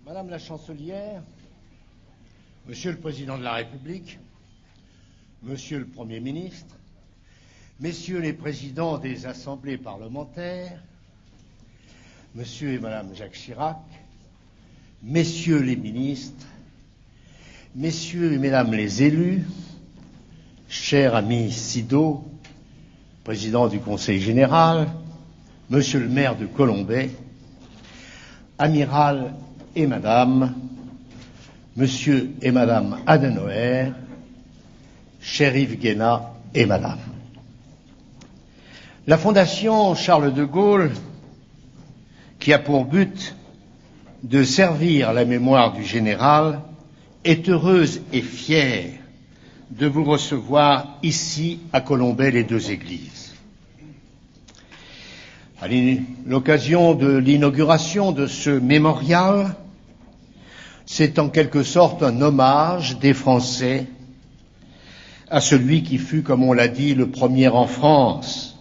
Madame la Chancelière, Monsieur le Président de la République, Monsieur le Premier ministre, Messieurs les Présidents des assemblées parlementaires, Monsieur et Madame Jacques Chirac, Messieurs les ministres, Messieurs et Mesdames les élus, cher ami Sido, Président du Conseil général, Monsieur le maire de Colombey, Amiral et Madame, Monsieur et Madame Adenauer, cher Yves Guéna et Madame. La Fondation Charles de Gaulle, qui a pour but de servir la mémoire du général, est heureuse et fière de vous recevoir ici à Colombey-les-Deux-Églises. À l'occasion de l'inauguration de ce mémorial, c'est en quelque sorte un hommage des Français à celui qui fut, comme on l'a dit, le premier en France,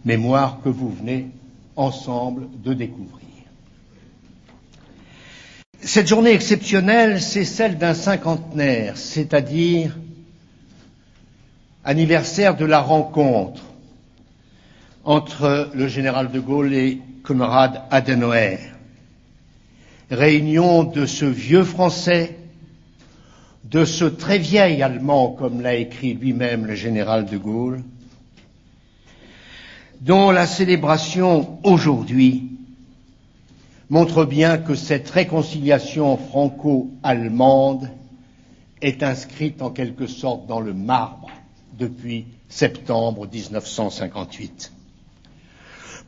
mémoire que vous venez ensemble de découvrir. Cette journée exceptionnelle, c'est celle d'un cinquantenaire, c'est-à-dire anniversaire de la rencontre entre le général de Gaulle et Konrad Adenauer. Réunion de ce vieux Français, de ce très vieil Allemand, comme l'a écrit lui-même le général de Gaulle, dont la célébration aujourd'hui montre bien que cette réconciliation franco-allemande est inscrite en quelque sorte dans le marbre depuis septembre 1958.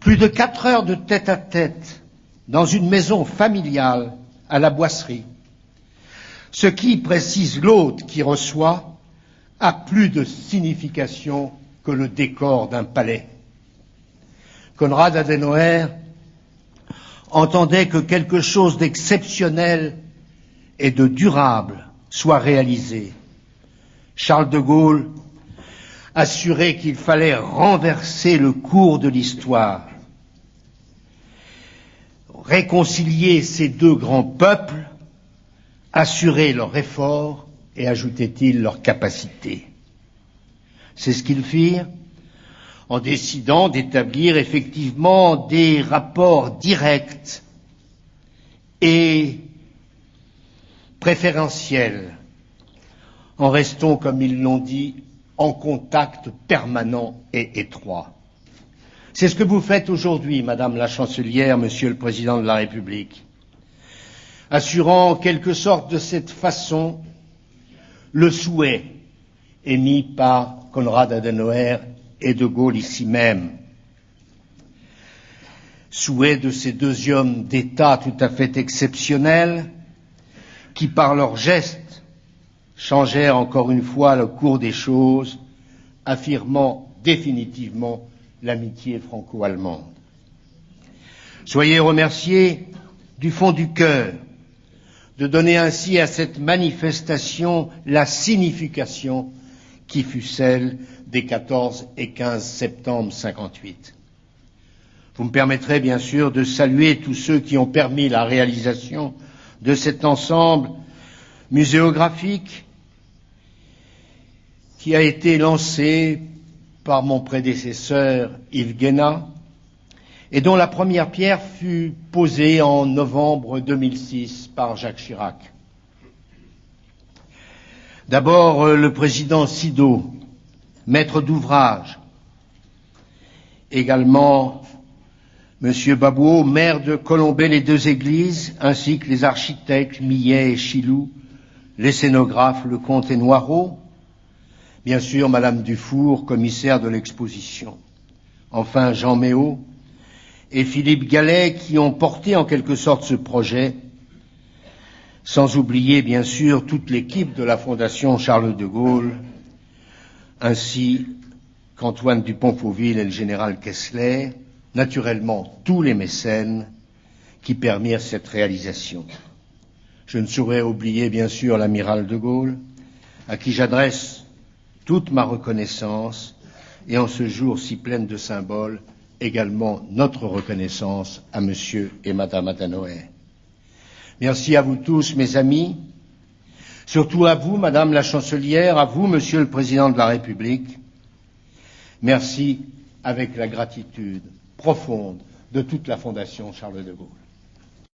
Plus de 4 heures de tête-à-tête dans une maison familiale à la Boisserie, ce qui, précise l'hôte qui reçoit, a plus de signification que le décor d'un palais. Konrad Adenauer entendait que quelque chose d'exceptionnel et de durable soit réalisé. Charles de Gaulle assurait qu'il fallait renverser le cours de l'histoire, réconcilier ces deux grands peuples, assurer leur effort et, ajoutait-il, leur capacité. C'est ce qu'ils firent en décidant d'établir effectivement des rapports directs et préférentiels, en restant, comme ils l'ont dit, en contact permanent et étroit. C'est ce que vous faites aujourd'hui, Madame la Chancelière, Monsieur le Président de la République, assurant en quelque sorte de cette façon le souhait émis par Konrad Adenauer et de Gaulle ici même. Souhait de ces deux hommes d'État tout à fait exceptionnels qui, par leurs gestes, changèrent encore une fois le cours des choses, affirmant définitivement l'amitié franco-allemande. Soyez remerciés du fond du cœur de donner ainsi à cette manifestation la signification qui fut celle des 14 et 15 septembre 58. Vous me permettrez bien sûr de saluer tous ceux qui ont permis la réalisation de cet ensemble muséographique qui a été lancé par mon prédécesseur Yves Guéna et dont la première pierre fut posée en novembre 2006 par Jacques Chirac. D'abord, le président Sido, maître d'ouvrage, également Monsieur Babouot, maire de Colombey-les-Deux-Églises, ainsi que les architectes Millet et Chilou, les scénographes Lecomte et Noireau, bien sûr Madame Dufour, commissaire de l'exposition, enfin Jean Méot et Philippe Gallet qui ont porté en quelque sorte ce projet, sans oublier bien sûr toute l'équipe de la Fondation Charles de Gaulle, ainsi qu'Antoine Dupont-Fauville et le général Kessler, naturellement tous les mécènes qui permirent cette réalisation. Je ne saurais oublier bien sûr l'amiral de Gaulle, à qui j'adresse toute ma reconnaissance, et en ce jour si plein de symboles, également notre reconnaissance à Monsieur et Madame Adenauer. Merci à vous tous, mes amis, surtout à vous, Madame la Chancelière, à vous, Monsieur le Président de la République. Merci avec la gratitude profonde de toute la Fondation Charles de Gaulle.